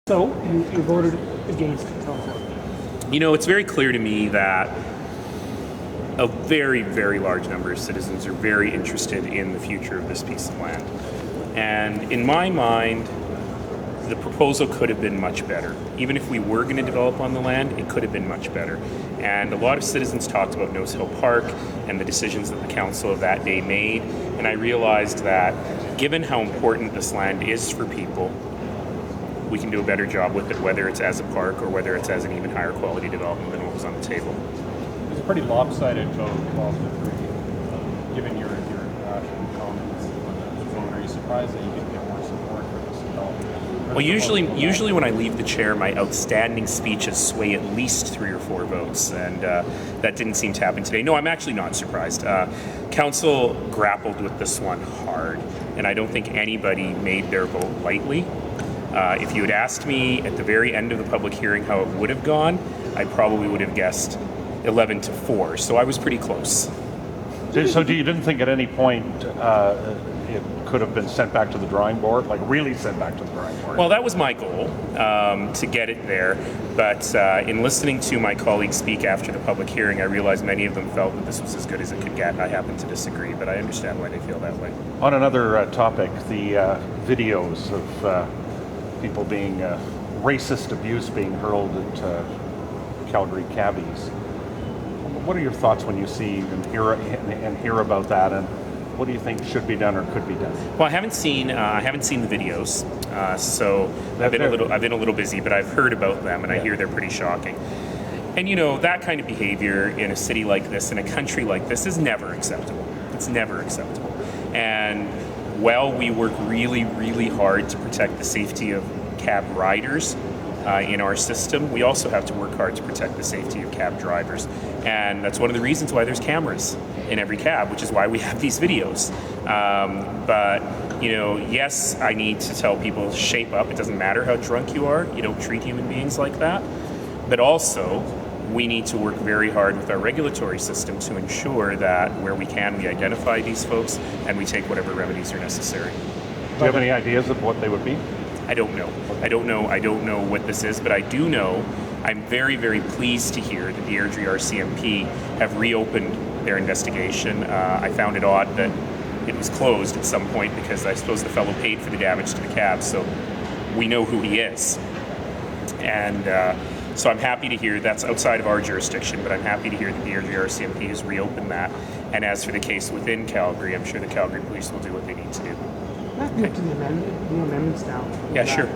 So you voted against it. Tell us what. You know, it's very clear to me that a very, very large number of citizens are very interested in the future of this piece of land. And in my mind, the proposal could have been much better. Even if we were going to develop on the land, it could have been much better. And a lot of citizens talked about Nose Hill Park and the decisions that the council of that day made. And I realized that given how important this land is for people, we can do a better job with it, whether it's as a park or whether it's as an even higher quality development than what was on the table. It's a pretty lopsided vote, 12-3. Given your comments on the vote, are you surprised that you didn't get more support for this development? Well, usually when I leave the chair, my outstanding speeches sway at least 3 or 4 votes, and that didn't seem to happen today. No, I'm actually not surprised. Council grappled with this one hard, and I don't think anybody made their vote lightly. If you had asked me at the very end of the public hearing how it would have gone, I probably would have guessed 11-4, so I was pretty close. So you didn't think at any point it could have been sent back to the drawing board, like really sent back to the drawing board? Well, that was my goal, to get it there, but in listening to my colleagues speak after the public hearing, I realized many of them felt that this was as good as it could get. I happen to disagree, but I understand why they feel that way. On another topic, the videos of people being racist abuse being hurled at Calgary cabbies. What are your thoughts when you see and hear about that, and what do you think should be done or could be done? Well, I haven't seen the videos, so I've been a little busy, but I've heard about them, and I hear they're pretty shocking. And you know, that kind of behavior in a city like this, in a country like this, is never acceptable. It's never acceptable. And while we work really, really hard to protect the safety of cab riders in our system, we also have to work hard to protect the safety of cab drivers. And that's one of the reasons why there's cameras in every cab, which is why we have these videos. But, you know, yes, I need to tell people, shape up. It doesn't matter how drunk you are. You don't treat human beings like that. But also, we need to work very hard with our regulatory system to ensure that where we can, we identify these folks and we take whatever remedies are necessary. Do you have any ideas of what they would be? I don't know. I don't know what this is, but I do know I'm very, very pleased to hear that the Airdrie RCMP have reopened their investigation. I found it odd that it was closed at some point because I suppose the fellow paid for the damage to the cab, so we know who he is. And so I'm happy to hear that's outside of our jurisdiction, but I'm happy to hear that the Airdrie RCMP has reopened that. And as for the case within Calgary, I'm sure the Calgary Police will do what they need to do. Back to the amendments now. Yeah, sure.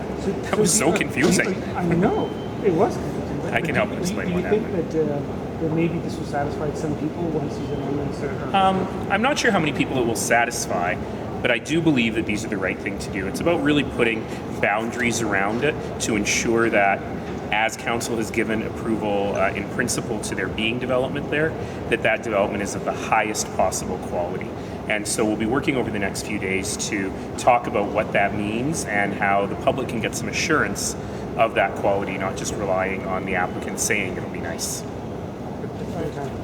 That was so confusing. I know. It was confusing. I can help explain what happened. Do you think that maybe this will satisfy some people once these amendments are... I'm not sure how many people it will satisfy, but I do believe that these are the right thing to do. It's about really putting boundaries around it to ensure that as council has given approval in principle to there being development there, that development is of the highest possible quality. And so we'll be working over the next few days to talk about what that means and how the public can get some assurance of that quality, not just relying on the applicant saying it'll be nice. Okay.